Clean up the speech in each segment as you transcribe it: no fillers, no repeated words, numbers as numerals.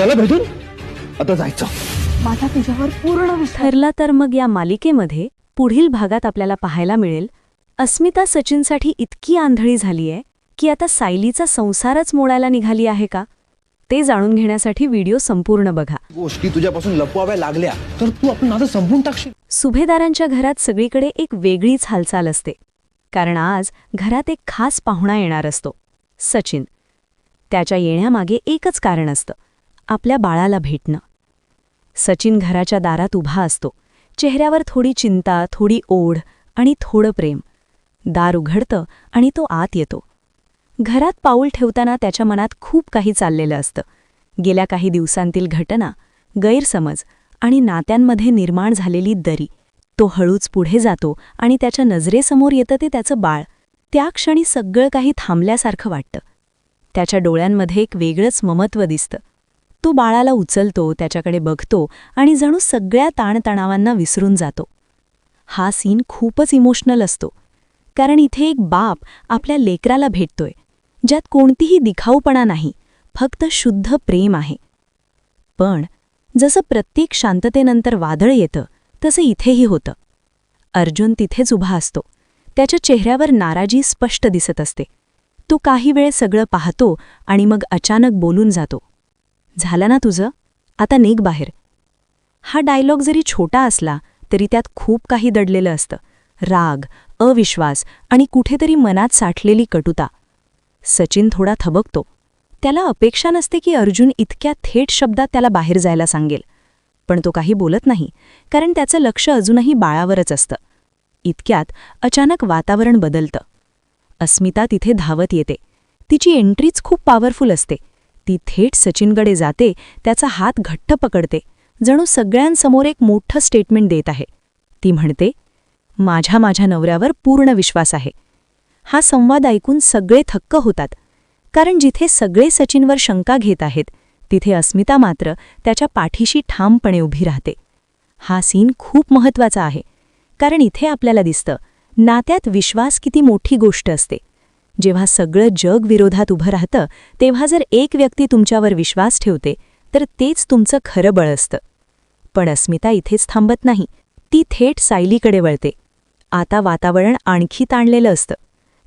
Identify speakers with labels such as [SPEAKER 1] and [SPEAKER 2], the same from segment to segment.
[SPEAKER 1] झालं भेटून, आता जायचं.
[SPEAKER 2] माझा तुझ्यावर पूर्ण विश्वास.
[SPEAKER 3] ठरला तर मग या मालिकेमध्ये पुढील भागात आपल्याला पाहायला मिळेल अस्मिता सचिनसाठी इतकी आंधळी झालीय की आता सायलीचा संसारच मोडायला निघाली आहे का, ते जाणून घेण्यासाठी व्हिडिओ संपूर्ण बघा.
[SPEAKER 1] गोष्टी तुझ्यापासून लपवाव्या लागल्या तर तू आपण नातं संपवून टाकशील.
[SPEAKER 3] सुभेदारांच्या घरात सगळीकडे एक वेगळीच हालचाल असते, कारण आज घरात एक खास पाहुणा येणार असतो, सचिन. त्याच्या येण्यामागे एकच कारण असतं, आपल्या बाळाला भेटणं. सचिन घराच्या दारात उभा असतो, चेहऱ्यावर थोडी चिंता, थोडी ओढ आणि थोडं प्रेम. दार उघडतं आणि तो आत येतो. घरात पाऊल ठेवताना त्याच्या मनात खूप काही चाललेलं असतं. गेल्या काही दिवसांतील घटना, गैरसमज आणि नात्यांमध्ये निर्माण झालेली दरी. तो हळूच पुढे जातो आणि त्याच्या नजरेसमोर येतं ते त्याचं बाळ. त्या क्षणी सगळं काही थांबल्यासारखं वाटतं. त्याच्या डोळ्यांमध्ये एक वेगळंच ममत्व दिसतं. तो बाळाला उचलतो, त्याच्याकडे बघतो आणि जणू सगळ्या ताणतणावांना विसरून जातो. हा सीन खूपच इमोशनल असतो, कारण इथे एक बाप आपल्या लेकराला भेटतोय, ज्यात कोणतीही दिखाऊपणा नाही, फक्त शुद्ध प्रेम आहे. पण जसं प्रत्येक शांततेनंतर वादळ येतं तसं इथेही होतं. अर्जुन तिथेच उभा असतो. त्याच्या चेहऱ्यावर नाराजी स्पष्ट दिसत असते. तो काही वेळ सगळं पाहतो आणि मग अचानक बोलून जातो, झालं ना तुझं, आता निघ बाहेर. हा डायलॉग जरी छोटा असला तरी त्यात खूप काही दडलेलं असतं. राग, अविश्वास आणि कुठेतरी मनात साठलेली कटुता. सचिन थोडा थबकतो. त्याला अपेक्षा नसते की अर्जुन इतक्या थेट शब्दात त्याला बाहेर जायला सांगेल, पण तो काही बोलत नाही, कारण त्याचं लक्ष अजूनही बाळावरच असतं. इतक्यात अचानक वातावरण बदलतं. अस्मिता तिथे धावत येते. तिची एंट्रीच खूप पॉवरफुल असते. ती थेट सचिनकडे जाते, त्याचा हात घट्ट पकडते, जणू सगळ्यांसमोर एक मोठं स्टेटमेंट देत आहे. ती म्हणते, माझ्या नवऱ्यावर पूर्ण विश्वास आहे. हा संवाद ऐकून सगळे थक्क होतात, कारण जिथे सगळे सचिनवर शंका घेत आहेत तिथे अस्मिता मात्र त्याच्या पाठीशी ठामपणे उभी राहते. हा सीन खूप महत्त्वाचा आहे, कारण इथे आपल्याला दिसतं नात्यात विश्वास किती मोठी गोष्ट असते. जेव्हा सगळं जग विरोधात उभं राहतं तेव्हा जर एक व्यक्ती तुमच्यावर विश्वास ठेवते तर तेच तुमचं खरं बळ असतं. पण अस्मिता इथेच थांबत नाही. ती थेट सायलीकडे वळते. आता वातावरण आणखी ताणलेलं असतं,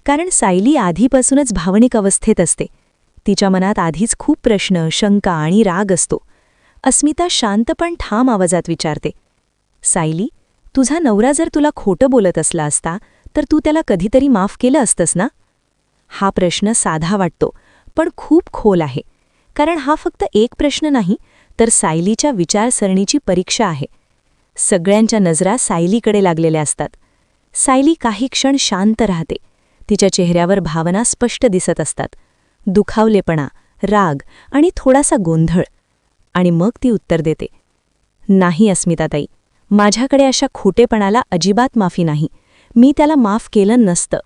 [SPEAKER 3] कारण सायली आधीपासूनच भावनिक अवस्थेत असते. तिच्या मनात आधीच खूप प्रश्न, शंका आणि राग असतो. अस्मिता शांत पण ठाम आवाजात विचारते, सायली, तुझा नवरा जर तुला खोटं बोलत असला असता तर तू त्याला कधीतरी माफ केलं असतंस ना? हा प्रश्न साधा वाटतो, पण खूप खोल आहे, कारण हा फक्त एक प्रश्न नाही तर सायलीच्या विचारसरणीची परीक्षा आहे. सगळ्यांच्या नजरा सायलीकडे लागलेल्या असतात. सायली काही क्षण शांत राहते. तिच्या चेहऱ्यावर भावना स्पष्ट दिसत असतात, दुखावलेपणा, राग आणि थोडासा गोंधळ. आणि मग ती उत्तर देते, नाही अस्मिताताई, माझ्याकडे अशा खोटेपणाला अजिबात माफी नाही. मी त्याला माफ केलं नसतं.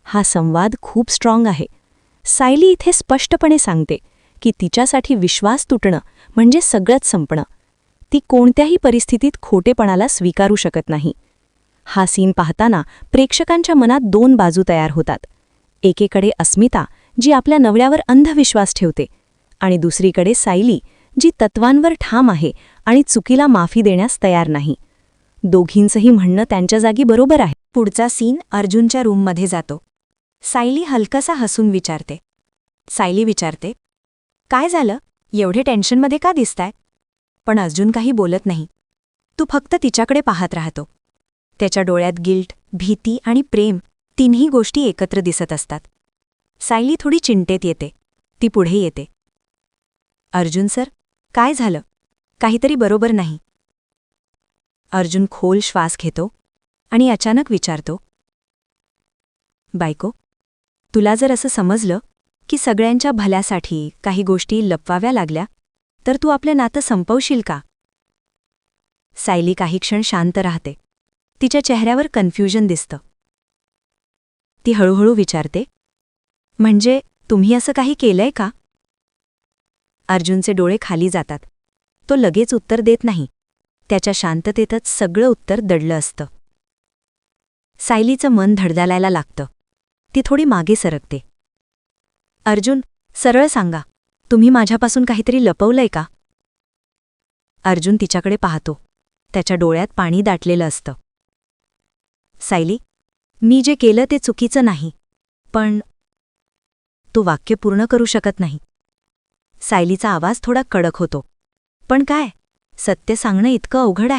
[SPEAKER 3] हा संवाद खूप स्ट्रॉंग आहे. सायली इथे स्पष्टपणे सांगते की तिच्यासाठी विश्वास तुटणं म्हणजे सगळंच संपणं. ती कोणत्याही परिस्थितीत खोटेपणाला स्वीकारू शकत नाही. हा सीन पाहताना प्रेक्षकांच्या मनात दोन बाजू तयार होतात. एकेकडे अस्मिता, जी आपल्या नवऱ्यावर अंधविश्वास ठेवते, आणि दुसरीकडे सायली, जी तत्वांवर ठाम आहे आणि चुकीला माफी देण्यास तयार नाही. दोघींचंही म्हणणं त्यांच्या जागी बरोबर आहे.
[SPEAKER 2] पुढचा सीन अर्जुनच्या रूममध्ये जातो. सायली हलकासा हसून विचारते. सायली विचारते, काय झालं, एवढे टेन्शनमध्ये का दिसताय? पण अर्जुन काही बोलत नाही. तू फक्त तिच्याकडे पाहत राहतो. त्याच्या डोळ्यात गिल्ट, भीती आणि प्रेम तिन्ही गोष्टी एकत्र दिसत असतात. सायली थोडी चिंतेत येते. ती पुढे येते. अर्जुन सर, काय झालं? काहीतरी बरोबर नाही. अर्जुन खोल श्वास घेतो आणि अचानक विचारतो, बायको, तुला जर असं समजलं की सगळ्यांच्या भल्यासाठी काही गोष्टी लपवाव्या लागल्या तर तू आपलं नातं संपवशील का? सायली काही क्षण शांत राहते. तिच्या चेहऱ्यावर कन्फ्युजन दिसतं. ती हळूहळू विचारते, म्हणजे तुम्ही असं काही केलंय का? अर्जुनचे डोळे खाली जातात. तो लगेच उत्तर देत नाही. त्याच्या शांततेतच सगळं उत्तर दडलं असतं. सायलीचं मन धडधालायला लागतं. ती थोडी मागे सरकते. अर्जुन, सरळ सांगा, तुम्ही माझ्यापासून काहीतरी लपवलंय का? अर्जुन तिच्याकडे पाहतो. त्याच्या डोळ्यात पाणी दाटलेलं असतं. सायली, मी जे केलं ते चुकीचं नाही, पण तू वाक्य पूर्ण करू शकत नाही. सायलीचा आवाज थोडा कडक होतो. पण काय? सत्य सांगणं इतकं अवघड आहे?